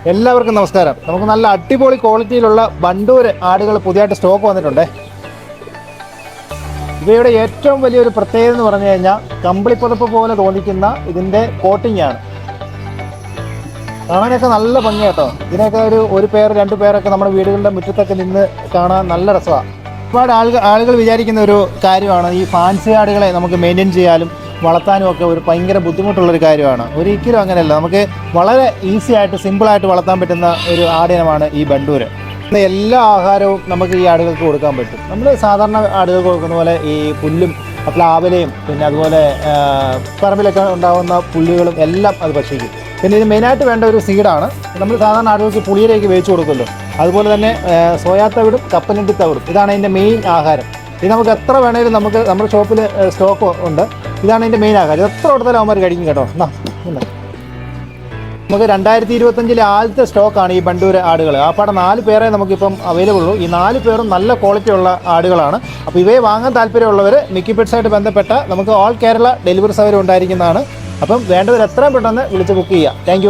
എല്ലാവർക്കും നമസ്കാരം. നമുക്ക് നല്ല അടിപൊളി ക്വാളിറ്റിയിലുള്ള ബണ്ടൂര് ആടുകൾ പുതിയതായിട്ട് സ്റ്റോക്ക് വന്നിട്ടുണ്ട്. ഇവയുടെ ഏറ്റവും വലിയൊരു പ്രത്യേകത എന്ന് പറഞ്ഞു കഴിഞ്ഞാൽ കമ്പിളിപ്പുതപ്പ് പോലെ തോന്നിക്കുന്ന ഇതിൻ്റെ കോട്ടിംഗ് ആണ്. കാണാനൊക്കെ നല്ല ഭംഗി കേട്ടോ. ഇതിനൊക്കെ ഒരു പേർ രണ്ട് പേരൊക്കെ നമ്മുടെ വീടുകളുടെ മുറ്റത്തൊക്കെ നിന്ന് കാണാൻ നല്ല രസമാണ്. ഒരുപാട് ആളുകൾ വിചാരിക്കുന്ന ഒരു കാര്യമാണ് ഈ ഫാൻസി ആടുകളെ നമുക്ക് മെയിൻറ്റെയിൻ ചെയ്യാനും വളർത്താനും ഒക്കെ ഒരു ഭയങ്കര ബുദ്ധിമുട്ടുള്ളൊരു കാര്യമാണ്. ഒരിക്കലും അങ്ങനെയല്ല. നമുക്ക് വളരെ ഈസി ആയിട്ട് സിമ്പിളായിട്ട് വളർത്താൻ പറ്റുന്ന ഒരു ആടിനമാണ് ഈ ബണ്ടൂര്. എല്ലാ ആഹാരവും നമുക്ക് ഈ ആടുകൾക്ക് കൊടുക്കാൻ പറ്റും. നമ്മൾ സാധാരണ ആടുകൾക്ക് കൊടുക്കുന്ന പോലെ ഈ പുല്ലും പ്ലാവിലയും പിന്നെ അതുപോലെ പറമ്പിലൊക്കെ ഉണ്ടാകുന്ന പുല്ലുകളും എല്ലാം അത് ഭക്ഷിക്കും. പിന്നെ ഇത് മെയിനായിട്ട് വേണ്ട ഒരു സീഡാണ്. നമ്മൾ സാധാരണ ആടുകൾക്ക് പുളിയിലേക്ക് വേവിച്ച് കൊടുക്കുമല്ലോ, അതുപോലെ തന്നെ സോയാ തവിടും കപ്പലണ്ടി തവിടും ഇതാണ് അതിൻ്റെ മെയിൻ ആഹാരം. ഇത് നമുക്ക് എത്ര വേണേലും നമ്മുടെ ഷോപ്പിൽ സ്റ്റോക്ക് ഉണ്ട്. ഇതാണ് ഇതിൻ്റെ മെയിൻ ആഹാരം. എത്ര കൊടുത്താലും അവന്മാർ കഴിക്കും കേട്ടോ. നമുക്ക് 2025 ആദ്യത്തെ സ്റ്റോക്കാണ് ഈ ബണ്ടൂര് ആടുകൾ. ആപ്പാടെ 4 പേരെ നമുക്കിപ്പം അവൈലബിൾ ഉള്ളൂ. ഈ 4 പേരും നല്ല ക്വാളിറ്റി ഉള്ള ആടുകളാണ്. അപ്പോൾ ഇവയെ വാങ്ങാൻ താല്പര്യമുള്ളവർ മിക്കി പെറ്റ്സായിട്ട് ബന്ധപ്പെട്ട നമുക്ക് ഓൾ കേരള ഡെലിവറി സൗകര്യം ഉണ്ടായിരിക്കുന്നതാണ്. അപ്പം വേണ്ടവർ എത്രയും പെട്ടെന്ന് വിളിച്ച് ബുക്ക് ചെയ്യുക. താങ്ക്